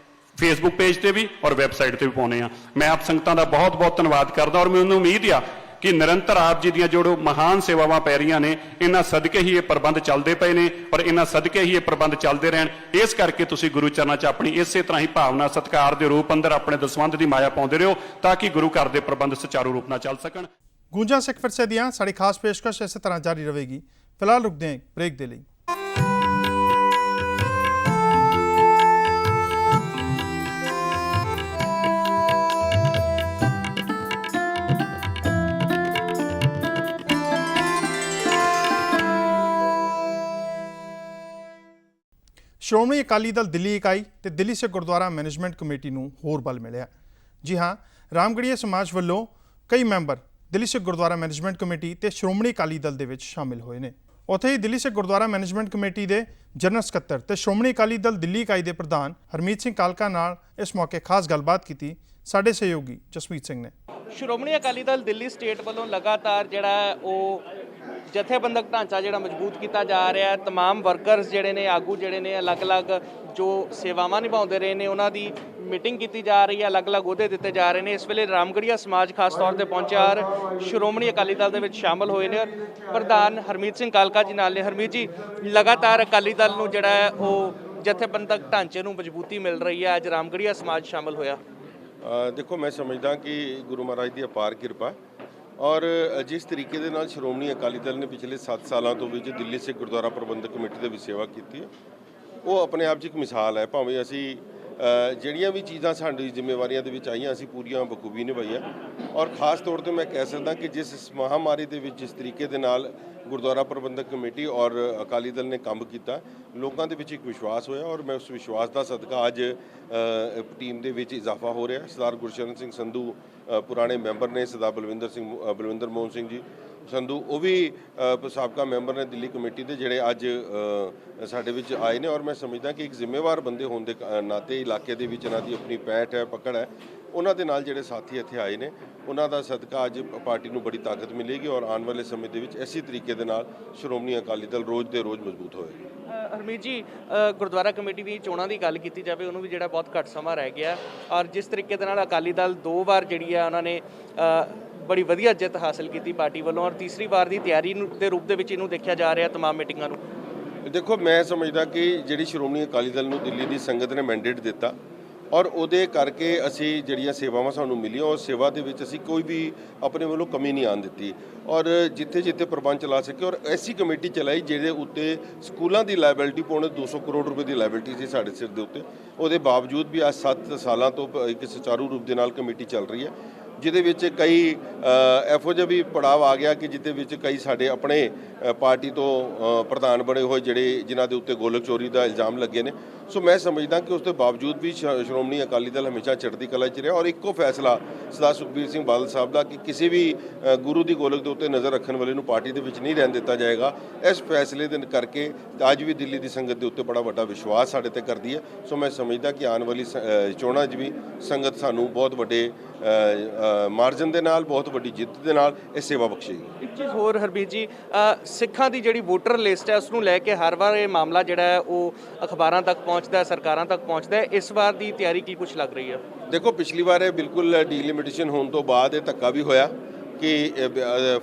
ਫੇਸਬੁੱਕ ਪੇਜ ਤੇ ਵੀ ਔਰ ਵੈਬਸਾਈਟ ਤੇ ਵੀ ਪਾਉਨੇ ਆ। ਮੈਂ ਆਪ ਸੰਗਤਾਂ ਦਾ ਬਹੁਤ ਬਹੁਤ ਧੰਨਵਾਦ ਕਰਦਾ ਔਰ ਮੈਨੂੰ ਉਮੀਦ ਆ ਕਿ ਨਿਰੰਤਰ ਆਪ ਜੀ ਦੀਆਂ ਜੋ ਮਹਾਨ ਸੇਵਾਵਾਂ ਪੈ ਰਹੀਆਂ ਨੇ, ਇਹਨਾਂ ਸਦਕੇ ਹੀ ਇਹ ਪ੍ਰਬੰਧ ਚੱਲਦੇ ਪਏ ਨੇ ਔਰ ਇਹਨਾਂ ਸਦਕੇ ਹੀ ਇਹ ਪ੍ਰਬੰਧ ਚੱਲਦੇ ਰਹਿਣ। ਇਸ ਕਰਕੇ ਤੁਸੀਂ ਗੁਰੂ ਚਰਨਾਂ 'ਚ ਆਪਣੀ ਇਸੇ ਤਰ੍ਹਾਂ ਹੀ ਭਾਵਨਾ ਸਤਿਕਾਰ ਦੇ ਰੂਪ ਅੰਦਰ ਆਪਣੇ ਦਸਵੰਧ ਦੀ ਮਾਇਆ ਪਾਉਂਦੇ ਰਹੋ ਤਾਂ ਕਿ ਗੁਰੂ ਘਰ ਦੇ ਪ੍ਰਬੰਧ ਸੁਚਾਰੂ ਰੂਪ ਨਾਲ ਚੱਲ ਸਕਣ। ਗੂੰਜਾਂ ਸਿੱਖ ਵਿਰਸੇ ਦੀਆਂ ਸਾਡੀ ਖਾਸ ਪੇਸ਼ਕਸ਼ ਇਸੇ ਤਰ੍ਹਾਂ ਜਾਰੀ ਰਹੇਗੀ। ਫਿਲਹਾਲ ਰੁਕਦੇ ਹਾਂ ਬ੍ਰੇਕ ਦੇ ਲਈ। ਸ਼੍ਰੋਮਣੀ ਅਕਾਲੀ ਦਲ ਦਿੱਲੀ ਇਕਾਈ ਤੇ ਦਿੱਲੀ ਸਿੱਖ ਗੁਰਦੁਆਰਾ ਮੈਨੇਜਮੈਂਟ ਕਮੇਟੀ ਨੂੰ ਹੋਰ ਬਲ ਮਿਲਿਆ। ਜੀ ਹਾਂ, ਰਾਮਗੜੀਆ ਸਮਾਜ ਵੱਲੋਂ ਕਈ member Delhi Sikh Gurdwara management committee ਤੇ ਸ਼੍ਰੋਮਣੀ ਅਕਾਲੀ ਦਲ ਦੇ ਵਿੱਚ ਸ਼ਾਮਿਲ ਹੋਏ ਨੇ। ਉੱਥੇ ਹੀ ਦਿੱਲੀ ਸਿੱਖ ਗੁਰਦੁਆਰਾ ਮੈਨੇਜਮੈਂਟ ਕਮੇਟੀ ਦੇ ਜਨਰਲ ਸਕੱਤਰ ਤੇ ਸ਼੍ਰੋਮਣੀ ਅਕਾਲੀ ਦਲ ਦਿੱਲੀ ਇਕਾਈ ਦੇ ਪ੍ਰਧਾਨ ਹਰਮੀਤ ਸਿੰਘ ਕਾਲਕਾ ਨਾਲ ਇਸ ਮੌਕੇ ਖਾਸ ਗੱਲਬਾਤ ਕੀਤੀ ਸਾਡੇ ਸਹਿਯੋਗੀ ਜਸਮੀਤ ਸਿੰਘ ਨੇ। ਸ਼੍ਰੋਮਣੀ ਅਕਾਲੀ ਦਲ ਦਿੱਲੀ ਸਟੇਟ ਵੱਲੋਂ ਲਗਾਤਾਰ ਜਿਹੜਾ ਉਹ ਜਥੇਬੰਦਕ ਢਾਂਚਾ ਜਿਹੜਾ ਮਜ਼ਬੂਤ ਕੀਤਾ ਜਾ ਰਿਹਾ ਹੈ। तमाम ਵਰਕਰਸ ਜਿਹੜੇ ਨੇ, ਆਗੂ ਜਿਹੜੇ ਨੇ, ਅਲੱਗ-ਅਲੱਗ ਜੋ ਸੇਵਾਵਾਂ ਨਿਭਾਉਂਦੇ ਰਹੇ ਨੇ ਉਹਨਾਂ ਦੀ ਮੀਟਿੰਗ ਕੀਤੀ ਜਾ ਰਹੀ ਹੈ, ਅਲੱਗ-ਅਲੱਗ ਅਹੁਦੇ ਦਿੱਤੇ ਜਾ ਰਹੇ ਨੇ। ਇਸ ਵੇਲੇ ਰਾਮਗੜੀਆ ਸਮਾਜ ਖਾਸ ਤੌਰ ਤੇ ਪਹੁੰਚਿਆ ਔਰ ਸ਼੍ਰੋਮਣੀ ਅਕਾਲੀ ਦਲ ਦੇ ਵਿੱਚ ਸ਼ਾਮਲ ਹੋਏ ਨੇ। ਪ੍ਰਧਾਨ ਹਰਮੀਤ ਸਿੰਘ ਕਾਲਕਾ ਜੀ ਨਾਲ ਨੇ। ਹਰਮੀਤ ਜੀ, ਲਗਾਤਾਰ ਅਕਾਲੀ ਦਲ ਨੂੰ ਜਿਹੜਾ ਹੈ ਉਹ ਜਥੇਬੰਦਕ ਢਾਂਚੇ ਨੂੰ ਮਜ਼ਬੂਤੀ ਮਿਲ ਰਹੀ ਹੈ, ਅੱਜ ਰਾਮਗੜੀਆ ਸਮਾਜ ਸ਼ਾਮਲ ਹੋਇਆ। ਦੇਖੋ, ਮੈਂ ਸਮਝਦਾ ਕਿ ਗੁਰੂ ਮਹਾਰਾਜ ਦੀ ਅਪਾਰ ਕਿਰਪਾ ਔਰ ਜਿਸ ਤਰੀਕੇ ਦੇ ਨਾਲ ਸ਼੍ਰੋਮਣੀ ਅਕਾਲੀ ਦਲ ਨੇ ਪਿਛਲੇ 7 ਸਾਲਾਂ ਤੋਂ ਵਿੱਚ ਦਿੱਲੀ ਸਿੱਖ ਗੁਰਦੁਆਰਾ ਪ੍ਰਬੰਧਕ ਕਮੇਟੀ ਦੇ ਵਿੱਚ ਸੇਵਾ ਕੀਤੀ ਹੈ, ਉਹ ਆਪਣੇ ਆਪ 'ਚ ਇੱਕ ਮਿਸਾਲ ਹੈ। ਭਾਵੇਂ ਅਸੀਂ ਜਿਹੜੀਆਂ ਵੀ ਚੀਜ਼ਾਂ ਸਾਡੀ ਜ਼ਿੰਮੇਵਾਰੀਆਂ ਦੇ ਵਿੱਚ ਆਈਆਂ ਅਸੀਂ ਪੂਰੀਆਂ ਬਖੂਬੀ ਨਿਭਾਈਆਂ। ਔਰ ਖਾਸ ਤੌਰ ਤੇ ਮੈਂ ਕਹਿ ਸਕਦਾ ਕਿ ਜਿਸ ਮਹਾਮਾਰੀ ਦੇ ਵਿੱਚ ਜਿਸ ਤਰੀਕੇ ਦੇ ਨਾਲ ਗੁਰਦੁਆਰਾ ਪ੍ਰਬੰਧਕ ਕਮੇਟੀ ਔਰ ਅਕਾਲੀ ਦਲ ਨੇ ਕੰਮ ਕੀਤਾ, ਲੋਕਾਂ ਦੇ ਵਿੱਚ ਇੱਕ ਵਿਸ਼ਵਾਸ ਹੋਇਆ ਔਰ ਮੈਂ ਉਸ ਵਿਸ਼ਵਾਸ ਦਾ ਸਦਕਾ ਅੱਜ ਟੀਮ ਦੇ ਵਿੱਚ ਇਜ਼ਾਫਾ ਹੋ ਰਿਹਾ। ਸਰਦਾਰ ਗੁਰਸ਼ਰਨ ਸਿੰਘ ਸੰਧੂ ਪੁਰਾਣੇ ਮੈਂਬਰ ਨੇ, ਸਰਦਾਰ ਬਲਵਿੰਦਰ ਮੋਹਨ ਸਿੰਘ ਜੀ ਸੰਧੂ ਉਹ ਵੀ ਸਾਬਕਾ ਮੈਂਬਰ ਨੇ ਦਿੱਲੀ ਕਮੇਟੀ ਦੇ, ਜਿਹੜੇ ਅੱਜ ਸਾਡੇ ਵਿੱਚ ਆਏ ਨੇ। ਔਰ ਮੈਂ ਸਮਝਦਾ ਕਿ ਇੱਕ ਜ਼ਿੰਮੇਵਾਰ ਬੰਦੇ ਹੋਣ ਦੇ ਨਾਤੇ ਇਲਾਕੇ ਦੇ ਵਿੱਚ ਇਹਨਾਂ ਦੀ ਆਪਣੀ ਪੈਠ ਹੈ, ਪਕੜ ਹੈ। ਉਹਨਾਂ ਦੇ ਨਾਲ ਜਿਹੜੇ ਸਾਥੀ ਇੱਥੇ ਆਏ ਨੇ, ਉਹਨਾਂ ਦਾ ਸਦਕਾ ਅੱਜ ਪਾਰਟੀ ਨੂੰ ਬੜੀ ਤਾਕਤ ਮਿਲੇਗੀ ਔਰ ਆਉਣ ਵਾਲੇ ਸਮੇਂ ਦੇ ਵਿੱਚ ਇਸੇ ਤਰੀਕੇ ਦੇ ਨਾਲ ਸ਼੍ਰੋਮਣੀ ਅਕਾਲੀ ਦਲ ਰੋਜ਼ ਦੇ ਰੋਜ਼ ਮਜ਼ਬੂਤ ਹੋਏਗਾ। ਹਰਮੀਤ ਜੀ, ਗੁਰਦੁਆਰਾ ਕਮੇਟੀ ਦੀ ਚੋਣਾਂ ਦੀ ਗੱਲ ਕੀਤੀ ਜਾਵੇ, ਉਹਨੂੰ ਵੀ ਜਿਹੜਾ ਬਹੁਤ ਘੱਟ ਸਮਾਂ ਰਹਿ ਗਿਆ ਔਰ ਜਿਸ ਤਰੀਕੇ ਦੇ ਨਾਲ ਅਕਾਲੀ ਦਲ 2 ਵਾਰ ਜਿਹੜੀ ਆ ਉਹਨਾਂ ਨੇ ਬੜੀ ਵਧੀਆ ਜਿੱਤ ਹਾਸਲ ਕੀਤੀ ਪਾਰਟੀ ਵੱਲੋਂ ਔਰ ਤੀਸਰੀ ਵਾਰ ਦੀ ਤਿਆਰੀ ਦੇ ਰੂਪ ਦੇ ਵਿੱਚ ਇਹਨੂੰ ਦੇਖਿਆ ਜਾ ਰਿਹਾ तमाम ਮੀਟਿੰਗਾਂ ਨੂੰ। ਦੇਖੋ, ਮੈਂ ਸਮਝਦਾ ਕਿ ਜਿਹੜੀ ਸ਼੍ਰੋਮਣੀ ਅਕਾਲੀ ਦਲ ਨੂੰ ਦਿੱਲੀ ਦੀ ਸੰਗਤ ਨੇ ਮੈਂਡੇਟ ਦਿੱਤਾ ਔਰ ਉਹਦੇ ਕਰਕੇ ਅਸੀਂ ਜਿਹੜੀਆਂ ਸੇਵਾਵਾਂ ਸਾਨੂੰ ਮਿਲੀਆਂ ਉਸ ਸੇਵਾ ਦੇ ਵਿੱਚ ਅਸੀਂ ਕੋਈ ਵੀ ਆਪਣੇ ਵੱਲੋਂ ਕਮੀ ਨਹੀਂ ਆਉਣ ਦਿੱਤੀ ਔਰ ਜਿੱਥੇ ਜਿੱਥੇ ਪ੍ਰਬੰਧ ਚਲਾ ਸਕੇ ਔਰ ਐਸੀ ਕਮੇਟੀ ਚਲਾਈ ਜਿਹਦੇ ਉੱਤੇ ਸਕੂਲਾਂ ਦੀ ਲਾਇਬਿਲਿਟੀ ਪੌਣੇ 200 ਕਰੋੜ ਰੁਪਏ ਦੀ ਲਾਇਬਿਲਿਟੀ ਸੀ ਸਾਡੇ ਸਿਰ ਦੇ ਉੱਤੇ। ਉਹਦੇ ਬਾਵਜੂਦ ਵੀ ਅੱਜ 7 ਸਾਲਾਂ ਤੋਂ ਇੱਕ ਸੁਚਾਰੂ ਰੂਪ ਦੇ ਨਾਲ ਕਮੇਟੀ ਚੱਲ ਰਹੀ ਹੈ, ਜਿਹਦੇ ਵਿੱਚ ਕਈ ਇਹੋ ਜਿਹਾ ਵੀ ਪੜਾਅ ਆ ਗਿਆ ਕਿ ਜਿਹਦੇ ਵਿੱਚ ਕਈ ਸਾਡੇ ਆਪਣੇ ਪਾਰਟੀ ਤੋਂ ਪ੍ਰਧਾਨ ਬਣੇ ਹੋਏ ਜਿਹੜੇ ਜਿਨ੍ਹਾਂ ਦੇ ਉੱਤੇ ਗੋਲਕ ਚੋਰੀ ਦਾ ਇਲਜ਼ਾਮ ਲੱਗੇ ਨੇ। ਸੋ ਮੈਂ ਸਮਝਦਾ ਕਿ ਉਸ ਦੇ ਬਾਵਜੂਦ ਵੀ ਸ਼੍ਰੋਮਣੀ ਅਕਾਲੀ ਦਲ ਹਮੇਸ਼ਾ ਚੜ੍ਹਦੀ ਕਲਾ 'ਚ ਰਿਹਾ ਔਰ ਇੱਕੋ ਫੈਸਲਾ ਸਰਦਾਰ ਸੁਖਬੀਰ ਸਿੰਘ ਬਾਦਲ ਸਾਹਿਬ ਦਾ ਕਿ ਕਿਸੇ ਵੀ ਗੁਰੂ ਦੀ ਗੋਲਕ ਦੇ ਉੱਤੇ ਨਜ਼ਰ ਰੱਖਣ ਵਾਲੇ ਨੂੰ ਪਾਰਟੀ ਦੇ ਵਿੱਚ ਨਹੀਂ ਰਹਿਣ ਦਿੱਤਾ ਜਾਏਗਾ। ਇਸ ਫੈਸਲੇ ਦੇ ਕਰਕੇ ਅੱਜ ਵੀ ਦਿੱਲੀ ਦੀ ਸੰਗਤ ਦੇ ਉੱਤੇ ਬੜਾ ਵੱਡਾ ਵਿਸ਼ਵਾਸ ਸਾਡੇ ਤੇ ਕਰਦੀ ਹੈ। ਸੋ ਮੈਂ ਸਮਝਦਾ ਕਿ ਆਉਣ ਵਾਲੀ ਚੋਣਾਂ 'ਚ ਵੀ ਸੰਗਤ ਸਾਨੂੰ ਬਹੁਤ ਵੱਡੇ ਮਾਰਜਨ ਦੇ ਨਾਲ, ਬਹੁਤ ਵੱਡੀ ਜਿੱਤ ਦੇ ਨਾਲ ਇਹ ਸੇਵਾ ਬਖਸ਼ੇਗੀ। ਇੱਕ ਚੀਜ਼ ਹੋਰ ਹਰਬੀਰ ਜੀ, ਸਿੱਖਾਂ ਦੀ ਜਿਹੜੀ ਵੋਟਰ ਲਿਸਟ ਹੈ ਉਸ ਨੂੰ ਲੈ ਕੇ ਹਰ ਵਾਰ ਇਹ ਮਾਮਲਾ ਜਿਹੜਾ ਹੈ ਉਹ ਅਖਬਾਰਾਂ ਤੱਕ ਪਹੁੰਚਦਾ ਹੈ, ਸਰਕਾਰਾਂ ਤੱਕ ਪਹੁੰਚਦਾ ਹੈ। ਇਸ ਵਾਰ ਦੀ ਤਿਆਰੀ ਕੀ ਕੁਝ ਲੱਗ ਰਹੀ ਹੈ? ਦੇਖੋ, ਪਿਛਲੀ ਵਾਰ ਇਹ ਬਿਲਕੁਲ ਡੀਲਿਮਿਟੇਸ਼ਨ ਹੋਣ ਤੋਂ ਬਾਅਦ ਇਹ ਧੱਕਾ ਵੀ ਹੋਇਆ ਕਿ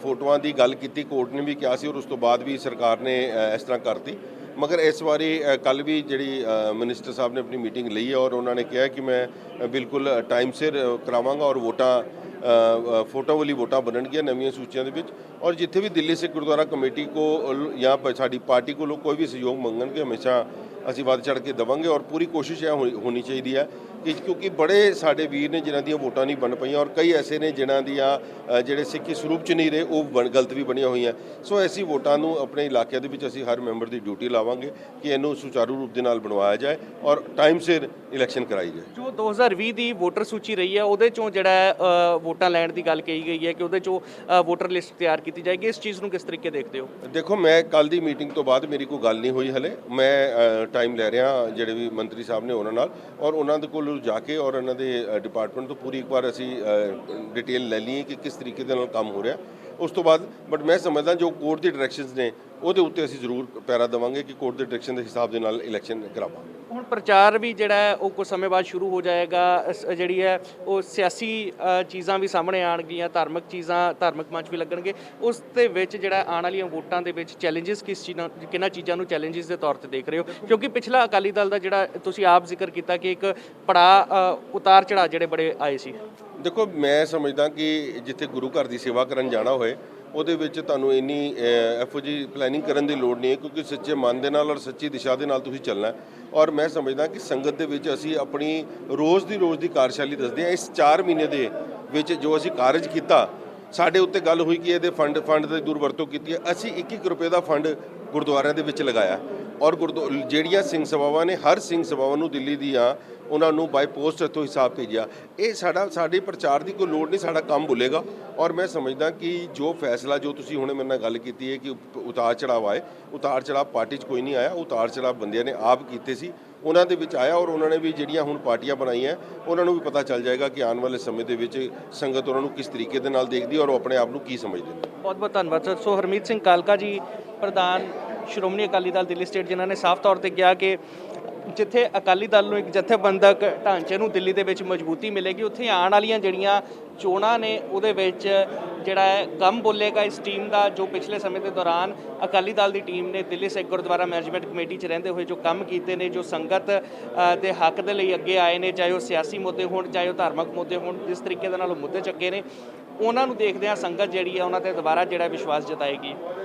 ਫੋਟੋਆਂ ਦੀ ਗੱਲ ਕੀਤੀ, ਕੋਰਟ ਨੇ ਵੀ ਕਿਹਾ ਸੀ ਔਰ ਉਸ ਤੋਂ ਬਾਅਦ ਵੀ ਸਰਕਾਰ ਨੇ ਇਸ ਤਰ੍ਹਾਂ ਕਰਤੀ। ਮਗਰ ਇਸ ਵਾਰੀ ਕੱਲ ਵੀ ਜਿਹੜੀ ਮਿਨਿਸਟਰ ਸਾਹਿਬ ਨੇ ਆਪਣੀ ਮੀਟਿੰਗ ਲਈ ਹੈ ਔਰ ਉਹਨਾਂ ਨੇ ਕਿਹਾ ਕਿ ਮੈਂ ਬਿਲਕੁਲ ਟਾਈਮ ਸਿਰ ਕਰਾਵਾਂਗਾ ਔਰ ਵੋਟਾਂ ਫੋਟੋ ਵਾਲੀ ਵੋਟਾਂ ਬਣਨਗੀਆਂ ਨਵੀਆਂ ਸੂਚੀਆਂ ਦੇ ਵਿੱਚ। ਔਰ ਜਿੱਥੇ ਵੀ ਦਿੱਲੀ ਸਿੱਖ ਗੁਰਦੁਆਰਾ ਕਮੇਟੀ ਕੋ ਜਾਂ ਸਾਡੀ ਪਾਰਟੀ ਕੋਲੋਂ ਕੋਈ ਵੀ ਸਹਿਯੋਗ ਮੰਗਣਗੇ ਹਮੇਸ਼ਾ ਅਸੀਂ ਵੱਧ ਚੜ੍ਹ ਕੇ ਦੇਵਾਂਗੇ ਔਰ ਪੂਰੀ ਕੋਸ਼ਿਸ਼ ਇਹ ਹੋਣੀ ਚਾਹੀਦੀ ਹੈ ਕਿ ਕਿਉਂਕਿ ਬੜੇ ਸਾਡੇ ਵੀਰ ਨੇ ਜਿਨ੍ਹਾਂ ਦੀਆਂ ਵੋਟਾਂ ਨਹੀਂ ਬਣ ਪਈਆਂ ਔਰ ਕਈ ਐਸੇ ਨੇ ਜਿਨ੍ਹਾਂ ਦੀਆਂ ਜਿਹੜੇ ਸਿੱਖੀ ਸਰੂਪ 'ਚ ਨਹੀਂ ਰਹੇ ਉਹ ਗਲਤ ਵੀ ਬਣੀਆਂ ਹੋਈਆਂ। ਸੋ ਐਸੀ ਵੋਟਾਂ ਨੂੰ ਆਪਣੇ ਇਲਾਕਿਆਂ ਦੇ ਵਿੱਚ ਅਸੀਂ ਹਰ ਮੈਂਬਰ ਦੀ ਡਿਊਟੀ ਲਾਵਾਂਗੇ ਕਿ ਇਹਨੂੰ ਸੁਚਾਰੂ ਰੂਪ ਦੇ ਨਾਲ ਬਣਵਾਇਆ ਜਾਏ ਔਰ ਟਾਈਮ ਸਿਰ ਇਲੈਕਸ਼ਨ ਕਰਾਈ ਜਾਏ। ਜੋ 2020 ਦੀ ਵੋਟਰ ਸੂਚੀ ਰਹੀ ਹੈ ਉਹਦੇ ਚੋਂ ਜਿਹੜਾ ਵੋਟਾਂ ਲੈਣ ਦੀ ਗੱਲ ਕਹੀ ਗਈ ਹੈ ਕਿ ਉਹਦੇ ਚੋਂ ਵੋਟਰ ਲਿਸਟ ਤਿਆਰ ਕੀਤੀ ਜਾਏਗੀ, ਇਸ ਚੀਜ਼ ਨੂੰ ਕਿਸ ਤਰੀਕੇ ਦੇਖਦੇ ਹੋ? ਦੇਖੋ, ਮੈਂ ਕੱਲ ਦੀ ਮੀਟਿੰਗ ਤੋਂ ਬਾਅਦ ਮੇਰੀ ਕੋਈ ਗੱਲ ਨਹੀਂ ਹੋਈ ਹਲੇ। ਮੈਂ ਟਾਈਮ ਲੈ ਰਿਹਾ ਜਿਹੜੇ ਵੀ ਮੰਤਰੀ ਸਾਹਿਬ ਨੇ ਉਹਨਾਂ ਨਾਲ ਔਰ ਉਹਨਾਂ ਦੇ ਕੋਲ ਜਾ ਕੇ ਔਰ ਉਹਨਾਂ ਦੇ ਡਿਪਾਰਟਮੈਂਟ ਤੋਂ ਪੂਰੀ ਇੱਕ ਵਾਰ ਅਸੀਂ ਡਿਟੇਲ ਲੈ ਲਈਏ ਕਿ ਕਿਸ ਤਰੀਕੇ ਦੇ ਨਾਲ ਕੰਮ ਹੋ ਰਿਹਾ। ਉਸ ਤੋਂ ਬਾਅਦ ਬਟ ਮੈਂ ਸਮਝਦਾ ਜੋ ਕੋਰਟ ਦੀ ਡਾਇਰੈਕਸ਼ਨਸ ਨੇ ਉਹਦੇ ਉੱਤੇ ਅਸੀਂ ਜ਼ਰੂਰ ਪੈਰਾ ਦੇਵਾਂਗੇ ਕਿ ਕੋਰਟ ਦੇ ਡਾਇਰੈਕਸ਼ਨ ਦੇ ਹਿਸਾਬ ਦੇ ਨਾਲ ਇਲੈਕਸ਼ਨ ਕਰਾਵਾਂਗੇ। ਹੁਣ ਪ੍ਰਚਾਰ ਵੀ ਜਿਹੜਾ ਹੈ ਉਹ ਕੁਝ ਸਮੇਂ ਬਾਅਦ ਸ਼ੁਰੂ ਹੋ ਜਾਏਗਾ। ਜਿਹੜੀ ਹੈ ਉਹ ਸਿਆਸੀ ਚੀਜ਼ਾਂ ਵੀ ਸਾਹਮਣੇ ਆਉਣਗੀਆਂ, ਧਾਰਮਿਕ ਚੀਜ਼ਾਂ, ਧਾਰਮਿਕ ਮੰਚ ਵੀ ਲੱਗਣਗੇ। ਉਸ ਦੇ ਵਿੱਚ ਜਿਹੜਾ ਆਉਣ ਵਾਲੀਆਂ ਵੋਟਾਂ ਦੇ ਵਿੱਚ ਚੈਲੰਜਸ ਕਿਹਨਾਂ ਚੀਜ਼ਾਂ ਨੂੰ ਚੈਲੰਜਸ ਦੇ ਤੌਰ ਤੇ ਦੇਖ ਰਹੇ ਹੋ? ਕਿਉਂਕਿ ਪਿਛਲਾ ਅਕਾਲੀ ਦਲ ਦਾ ਜਿਹੜਾ ਤੁਸੀਂ ਆਪ ਜ਼ਿਕਰ ਕੀਤਾ ਕਿ ਇੱਕ ਪੜਾਅ ਉਤਾਰ ਚੜਾਅ ਜਿਹੜੇ ਬੜੇ ਆਏ ਸੀ। ਦੇਖੋ, ਮੈਂ ਸਮਝਦਾ ਕਿ ਜਿੱਥੇ ਗੁਰੂ ਘਰ ਦੀ ਸੇਵਾ ਕਰਨ ਜਾਣਾ ਹੋਏ ਉਹਦੇ ਵਿੱਚ ਤੁਹਾਨੂੰ ਇੰਨੀ ਇਹੋ ਜਿਹੀ ਪਲੈਨਿੰਗ ਕਰਨ ਦੀ ਲੋੜ ਨਹੀਂ ਹੈ ਕਿਉਂਕਿ ਸੱਚੇ ਮਨ ਦੇ ਨਾਲ ਔਰ ਸੱਚੀ ਦਿਸ਼ਾ ਦੇ ਨਾਲ ਤੁਸੀਂ ਚੱਲਣਾ ਹੈ। ਔਰ ਮੈਂ ਸਮਝਦਾ ਕਿ ਸੰਗਤ ਦੇ ਵਿੱਚ ਅਸੀਂ ਆਪਣੀ ਰੋਜ਼ ਦੀ ਕਾਰਜਸ਼ੈਲੀ ਦੱਸਦੇ ਹਾਂ। ਇਸ 4 ਮਹੀਨੇ ਦੇ ਵਿੱਚ ਜੋ ਅਸੀਂ ਕਾਰਜ ਕੀਤਾ, ਸਾਡੇ ਉੱਤੇ ਗੱਲ ਹੋਈ ਕਿ ਇਹਦੇ ਫੰਡ ਦੀ ਦੁਰਵਰਤੋਂ ਕੀਤੀ ਹੈ। ਅਸੀਂ 1-1 ਰੁਪਏ ਦਾ ਫੰਡ ਗੁਰਦੁਆਰਿਆਂ ਦੇ ਵਿੱਚ ਲਗਾਇਆ ਔਰ ਜਿਹੜੀਆਂ ਸਿੰਘ ਸਭਾਵਾਂ ਨੇ ਹਰ ਸਿੰਘ ਸਭਾਵਾਂ ਨੂੰ ਦਿੱਲੀ ਦੀਆਂ ਉਹਨਾਂ ਨੂੰ ਬਾਈ ਪੋਸਟ ਇੱਥੋਂ ਹਿਸਾਬ ਭੇਜਿਆ। ਇਹ ਸਾਡੇ ਪ੍ਰਚਾਰ ਦੀ ਕੋਈ ਲੋੜ ਨਹੀਂ, ਸਾਡਾ ਕੰਮ ਬੁਲੇਗਾ। ਔਰ ਮੈਂ ਸਮਝਦਾ ਕਿ ਜੋ ਫੈਸਲਾ ਜੋ ਤੁਸੀਂ ਹੁਣੇ ਮੇਰੇ ਨਾਲ ਗੱਲ ਕੀਤੀ ਹੈ ਕਿ ਉਤਾਰ ਚੜਾਵ ਆਏ, ਉਤਾਰ ਚੜਾਵ ਪਾਰਟੀ 'ਚ ਕੋਈ ਨਹੀਂ ਆਇਆ, ਉਤਾਰ ਚੜਾਵ ਬੰਦਿਆਂ ਨੇ ਆਪ ਕੀਤੇ ਸੀ, ਉਹਨਾਂ ਦੇ ਵਿੱਚ ਆਇਆ ਔਰ ਉਹਨਾਂ ਨੇ ਵੀ ਜਿਹੜੀਆਂ ਹੁਣ ਪਾਰਟੀਆਂ ਬਣਾਈਆਂ ਉਹਨਾਂ ਨੂੰ ਵੀ ਪਤਾ ਚੱਲ ਜਾਏਗਾ ਕਿ ਆਉਣ ਵਾਲੇ ਸਮੇਂ ਦੇ ਵਿੱਚ ਸੰਗਤ ਉਹਨਾਂ ਨੂੰ ਕਿਸ ਤਰੀਕੇ ਦੇ ਨਾਲ ਦੇਖਦੀ ਔਰ ਉਹ ਆਪਣੇ ਆਪ ਨੂੰ ਕੀ ਸਮਝਦੇ ਨੇ। ਬਹੁਤ ਬਹੁਤ ਧੰਨਵਾਦ ਸਰ। ਸੋ ਹਰਮੀਤ ਸਿੰਘ ਕਾਲਕਾ ਜੀ, ਪ੍ਰਧਾਨ ਸ਼੍ਰੋਮਣੀ ਅਕਾਲੀ ਦਲ ਦਿੱਲੀ ਸਟੇਟ, ਜਿਨ੍ਹਾਂ ਨੇ ਸਾਫ਼ ਤੌਰ ਤੇ ਕਿਹਾ ਕਿ ਜਿੱਥੇ ਅਕਾਲੀ ਦਲ ਨੂੰ ਇੱਕ ਜਥੇਬੰਦਕ ਢਾਂਚੇ ਨੂੰ ਦਿੱਲੀ ਦੇ ਵਿੱਚ ਮਜ਼ਬੂਤੀ ਮਿਲੇਗੀ, ਉੱਥੇ ਆਉਣ ਵਾਲੀਆਂ ਜਿਹੜੀਆਂ ਚੋਣਾਂ ਨੇ ਉਹਦੇ ਵਿੱਚ ਜਿਹੜਾ ਹੈ ਕੰਮ ਬੋਲੇਗਾ ਇਸ ਟੀਮ ਦਾ। ਜੋ ਪਿਛਲੇ ਸਮੇਂ ਦੇ ਦੌਰਾਨ ਅਕਾਲੀ ਦਲ ਦੀ ਟੀਮ ਨੇ ਦਿੱਲੀ ਸਿੱਖ ਗੁਰਦੁਆਰਾ ਮੈਨੇਜਮੈਂਟ ਕਮੇਟੀ 'ਚ ਰਹਿੰਦੇ ਹੋਏ ਜੋ ਕੰਮ ਕੀਤੇ ਨੇ, ਜੋ ਸੰਗਤ ਦੇ ਹੱਕ ਦੇ ਲਈ ਅੱਗੇ ਆਏ ਨੇ, ਚਾਹੇ ਉਹ ਸਿਆਸੀ ਮੁੱਦੇ ਹੋਣ, ਚਾਹੇ ਉਹ ਧਾਰਮਿਕ ਮੁੱਦੇ ਹੋਣ, ਜਿਸ ਤਰੀਕੇ ਦੇ ਨਾਲ ਉਹ ਮੁੱਦੇ ਚੱਕੇ ਨੇ, ਉਹਨਾਂ ਨੂੰ ਦੇਖਦਿਆਂ ਸੰਗਤ ਜਿਹੜੀ ਹੈ ਉਹਨਾਂ ਤੇ ਦੁਬਾਰਾ ਜਿਹੜਾ ਵਿਸ਼ਵਾਸ ਜਤਾਏਗੀ।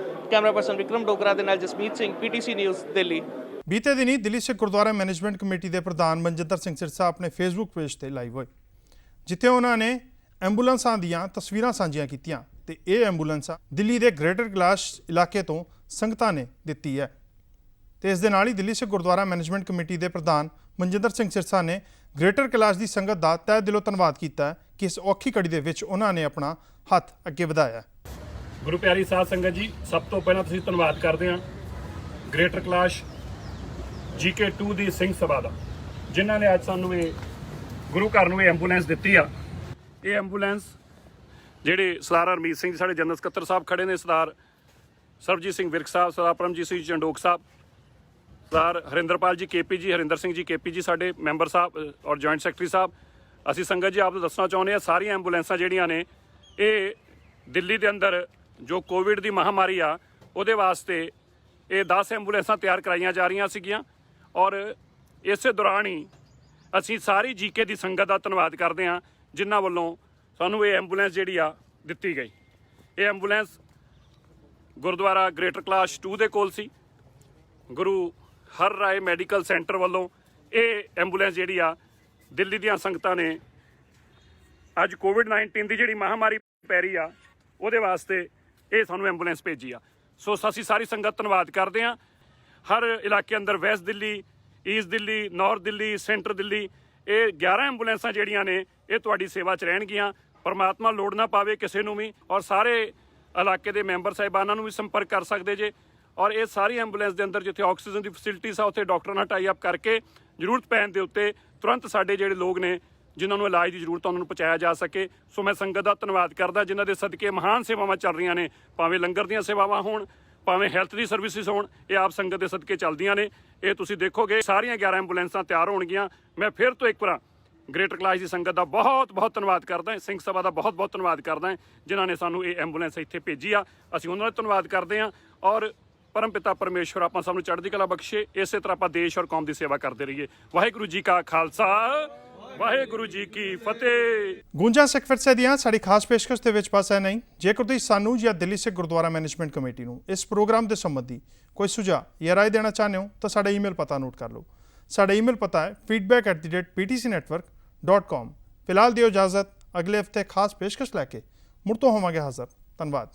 ਕੈਮਰਾ ਪਰਸਨ ਵਿਕਰਮ ਡੋਗਰਾ ਦੇ ਨਾਲ ਜਸਮੀਤ ਸਿੰਘ, PTC ਨਿਊਜ਼, ਦਿੱਲੀ। ਬੀਤੇ ਦਿਨੀ ਦਿੱਲੀ ਸਿੱਖ ਗੁਰਦੁਆਰਾ ਮੈਨੇਜਮੈਂਟ ਕਮੇਟੀ ਦੇ ਪ੍ਰਧਾਨ ਮਨਜਿੰਦਰ ਸਿੰਘ ਸਿਰਸਾ ਆਪਣੇ ਫੇਸਬੁੱਕ ਪੇਜ ਤੇ ਲਾਈਵ ਹੋਏ, ਜਿੱਥੇ ਉਹਨਾਂ ਨੇ ਐਂਬੂਲੈਂਸਾਂ ਦੀਆਂ ਤਸਵੀਰਾਂ ਸਾਂਝੀਆਂ ਕੀਤੀਆਂ ਤੇ ਇਹ ਐਂਬੂਲੈਂਸਾਂ ਦਿੱਲੀ ਦੇ ਗ੍ਰੇਟਰ ਕੈਲਾਸ਼ ਇਲਾਕੇ ਤੋਂ ਸੰਗਤਾਂ ਨੇ ਦਿੱਤੀ ਹੈ। ਤੇ ਇਸ ਦੇ ਨਾਲ ਹੀ ਦਿੱਲੀ ਸਿੱਖ ਗੁਰਦੁਆਰਾ ਮੈਨੇਜਮੈਂਟ ਕਮੇਟੀ ਦੇ ਪ੍ਰਧਾਨ ਮਨਜਿੰਦਰ ਸਿੰਘ ਸਿਰਸਾ ਨੇ ਗ੍ਰੇਟਰ ਕੈਲਾਸ਼ ਦੀ ਸੰਗਤ ਦਾ ਤਹਿ ਦਿਲੋਂ ਧੰਨਵਾਦ ਕੀਤਾ ਕਿ ਇਸ ਔਖੀ ਘੜੀ ਦੇ ਵਿੱਚ ਉਹਨਾਂ ਨੇ ਆਪਣਾ ਹੱਥ ਅੱਗੇ ਵਧਾਇਆ। ਗੁਰੂ ਪਿਆਰੀ ਸਾਧ ਸੰਗਤ ਜੀ, ਸਭ ਤੋਂ ਪਹਿਲਾਂ ਤੁਸੀਂ ਧੰਨਵਾਦ ਕਰਦੇ ਹਾਂ ਗ੍ਰੇਟਰ ਕੈਲਾਸ਼ GK2 ਦੀ ਸਿੰਘ ਸਭਾ ਦਾ, ਜਿਨ੍ਹਾਂ ਨੇ ਅੱਜ ਸਾਨੂੰ ਇਹ ਗੁਰੂ ਘਰ ਨੂੰ ਇਹ ਐਂਬੂਲੈਂਸ ਦਿੱਤੀ ਆ। ਇਹ ਐਂਬੂਲੈਂਸ ਜਿਹੜੇ ਸਰਦਾਰ ਹਰਮੀਤ ਸਿੰਘ ਸਾਡੇ ਜਨਰਲ ਸਕੱਤਰ ਸਾਹਿਬ ਖੜੇ ਨੇ, ਸਰਦਾਰ ਸਰਬਜੀਤ ਸਿੰਘ ਵਿਰਕ ਸਾਹਿਬ, ਸਰਦਾਰ ਪਰਮਜੀਤ ਸਿੰਘ ਚੰਡੋਕ ਸਾਹਿਬ, ਸਰਦਾਰ ਹਰਿੰਦਰਪਾਲ ਜੀ KP ਜੀ, ਹਰਿੰਦਰ ਸਿੰਘ ਜੀ KP ਜੀ ਸਾਡੇ ਮੈਂਬਰ ਸਾਹਿਬ ਔਰ ਜੁਆਇੰਟ ਸੈਕਟਰੀ ਸਾਹਿਬ। ਅਸੀਂ ਸੰਗਤ ਜੀ ਆਪ ਨੂੰ ਦੱਸਣਾ ਚਾਹੁੰਦੇ ਹਾਂ, ਸਾਰੀਆਂ ਐਂਬੂਲੈਂਸਾਂ ਜਿਹੜੀਆਂ ਨੇ ਇਹ ਦਿੱਲੀ ਦੇ ਅੰਦਰ ਜੋ ਕੋਵਿਡ ਦੀ ਮਹਾਮਾਰੀ ਆ ਉਹਦੇ ਵਾਸਤੇ ਇਹ 10 ਐਂਬੂਲੈਂਸਾਂ ਤਿਆਰ ਕਰਾਈਆਂ ਜਾ ਰਹੀਆਂ ਸੀਗੀਆਂ ਔਰ ਇਸੇ ਦੌਰਾਨ ਹੀ ਅਸੀਂ ਸਾਰੀ GK ਦੀ ਸੰਗਤ ਦਾ ਧੰਨਵਾਦ ਕਰਦੇ ਹਾਂ ਜਿਨ੍ਹਾਂ ਵੱਲੋਂ ਸਾਨੂੰ ਇਹ ਐਂਬੂਲੈਂਸ ਜਿਹੜੀ ਆ ਦਿੱਤੀ ਗਈ। ਇਹ ਐਂਬੂਲੈਂਸ ਗੁਰਦੁਆਰਾ ਗ੍ਰੇਟਰ ਕੈਲਾਸ਼ 2 ਦੇ ਕੋਲ ਸੀ। ਗੁਰੂ ਹਰ ਰਾਏ ਮੈਡੀਕਲ ਸੈਂਟਰ ਵੱਲੋਂ ਇਹ ਐਂਬੂਲੈਂਸ ਜਿਹੜੀ ਆ ਦਿੱਲੀ ਦੀਆਂ ਸੰਗਤਾਂ ਨੇ ਅੱਜ COVID-19 ਦੀ ਜਿਹੜੀ ਮਹਾਮਾਰੀ ਪੈ ਰਹੀ ਆ ਉਹਦੇ ਵਾਸਤੇ ਇਹ ਸਾਨੂੰ ਐਂਬੂਲੈਂਸ ਭੇਜੀ ਆ। ਸੋ ਅਸੀਂ ਸਾਰੀ ਸੰਗਤ ਧੰਨਵਾਦ ਕਰਦੇ ਹਾਂ। ਹਰ ਇਲਾਕੇ ਅੰਦਰ West Delhi, East Delhi, north Delhi, centre Delhi, ਇਹ 11 ਐਂਬੂਲੈਂਸਾਂ ਜਿਹੜੀਆਂ ਨੇ ਇਹ ਤੁਹਾਡੀ ਸੇਵਾ 'ਚ ਰਹਿਣਗੀਆਂ। ਪਰਮਾਤਮਾ ਲੋੜ ਨਾ ਪਾਵੇ ਕਿਸੇ ਨੂੰ ਵੀ, ਔਰ ਸਾਰੇ ਇਲਾਕੇ ਦੇ ਮੈਂਬਰ ਸਾਹਿਬਾਨਾਂ ਨੂੰ ਵੀ ਸੰਪਰਕ ਕਰ ਸਕਦੇ ਜੇ। ਔਰ ਇਹ ਸਾਰੀ ਐਂਬੂਲੈਂਸ ਦੇ ਅੰਦਰ ਜਿੱਥੇ ਆਕਸੀਜਨ ਦੀ ਫੈਸਿਲਿਟੀਜ਼ ਆ ਉੱਥੇ ਡਾਕਟਰਾਂ ਨਾਲ ਟਾਈ ਅਪ ਕਰਕੇ ਜ਼ਰੂਰਤ ਪੈਣ ਦੇ ਉੱਤੇ ਤੁਰੰਤ ਸਾਡੇ ਜਿਹੜੇ ਲੋਕ ਨੇ ਜਿਨ੍ਹਾਂ ਨੂੰ ਇਲਾਜ ਦੀ ਜ਼ਰੂਰਤ ਉਹਨਾਂ ਨੂੰ ਪਹੁੰਚਾਇਆ ਜਾ ਸਕੇ। ਸੋ ਮੈਂ ਸੰਗਤ ਦਾ ਧੰਨਵਾਦ ਕਰਦਾ ਜਿਨ੍ਹਾਂ ਦੇ ਸਦਕੇ ਮਹਾਨ ਸੇਵਾਵਾਂ ਚੱਲ ਰਹੀਆਂ ਨੇ, ਭਾਵੇਂ ਲੰਗਰ ਦੀਆਂ ਸੇਵਾਵਾਂ ਹੋਣ, ਭਾਵੇਂ ਹੈਲਥ ਦੀ ਸਰਵਿਸਿਜ਼ ਹੋਣ, ਇਹ ਆਪ ਸੰਗਤ ਦੇ ਸਦਕੇ ਚੱਲਦੀਆਂ ਨੇ। ਇਹ ਤੁਸੀਂ ਦੇਖੋਗੇ ਸਾਰੀਆਂ 11 ਐਂਬੂਲੈਂਸਾਂ ਤਿਆਰ ਹੋਣਗੀਆਂ। ਮੈਂ ਫਿਰ ਤੋਂ ਇੱਕ ਵਾਰ ਗ੍ਰੇਟਰ ਕੈਲਾਸ਼ ਦੀ ਸੰਗਤ ਦਾ ਬਹੁਤ ਬਹੁਤ ਧੰਨਵਾਦ ਕਰਦਾ ਹਾਂ, ਸਿੰਘ ਸਭਾ ਦਾ ਬਹੁਤ ਬਹੁਤ ਧੰਨਵਾਦ ਕਰਦਾ ਹਾਂ ਜਿਨ੍ਹਾਂ ਨੇ ਸਾਨੂੰ ਇਹ ਐਂਬੂਲੈਂਸ ਇੱਥੇ ਭੇਜੀ ਆ। ਅਸੀਂ ਉਹਨਾਂ ਦਾ ਧੰਨਵਾਦ ਕਰਦੇ ਹਾਂ। ਔਰ ਪਰਮਪਿਤਾ ਪਰਮੇਸ਼ਵਰ ਆਪਾਂ ਸਭ ਨੂੰ ਚੜ੍ਹਦੀ ਕਲਾ ਬਖਸ਼ੇ। ਇਸੇ ਤਰ੍ਹਾਂ ਆਪਾਂ ਦੇਸ਼ ਔਰ ਕੌਮ ਦੀ ਸੇਵਾ ਕਰਦੇ ਰਹੀਏ। ਵਾਹਿਗੁਰੂ ਜੀ ਕਾ ਖਾਲਸਾ, ਵਾਹਿਗੁਰੂ ਜੀ ਕੀ ਫਤਿਹ। ਗੂੰਜਾਂ ਸਿੱਖ ਵਿਰਸੇ ਦੀਆਂ ਸਾਡੀ ਖਾਸ ਪੇਸ਼ਕਸ਼ ਦੇ ਵਿੱਚ ਬਸ ਇਹ ਨਹੀਂ। ਜੇਕਰ ਤੁਸੀਂ ਸਾਨੂੰ ਜਾਂ ਦਿੱਲੀ ਸਿੱਖ ਗੁਰਦੁਆਰਾ ਮੈਨੇਜਮੈਂਟ ਕਮੇਟੀ ਨੂੰ ਇਸ ਪ੍ਰੋਗਰਾਮ ਦੇ ਸੰਬੰਧੀ ਕੋਈ ਸੁਝਾਅ ਜਾਂ ਰਾਏ ਦੇਣਾ ਚਾਹੁੰਦੇ ਹੋ ਤਾਂ ਸਾਡਾ ਈਮੇਲ ਪਤਾ ਨੋਟ ਕਰ ਲਓ। ਸਾਡਾ ਈਮੇਲ ਪਤਾ ਹੈ feedback@ptcnetwork.com। ਫਿਲਹਾਲ ਦਿਓ ਇਜਾਜ਼ਤ, ਅਗਲੇ ਹਫਤੇ ਖਾਸ ਪੇਸ਼ਕਸ਼ ਲੈ ਕੇ ਮੁੜ ਤੋਂ ਹੋਵਾਂਗੇ ਹਾਜ਼ਰ। ਧੰਨਵਾਦ।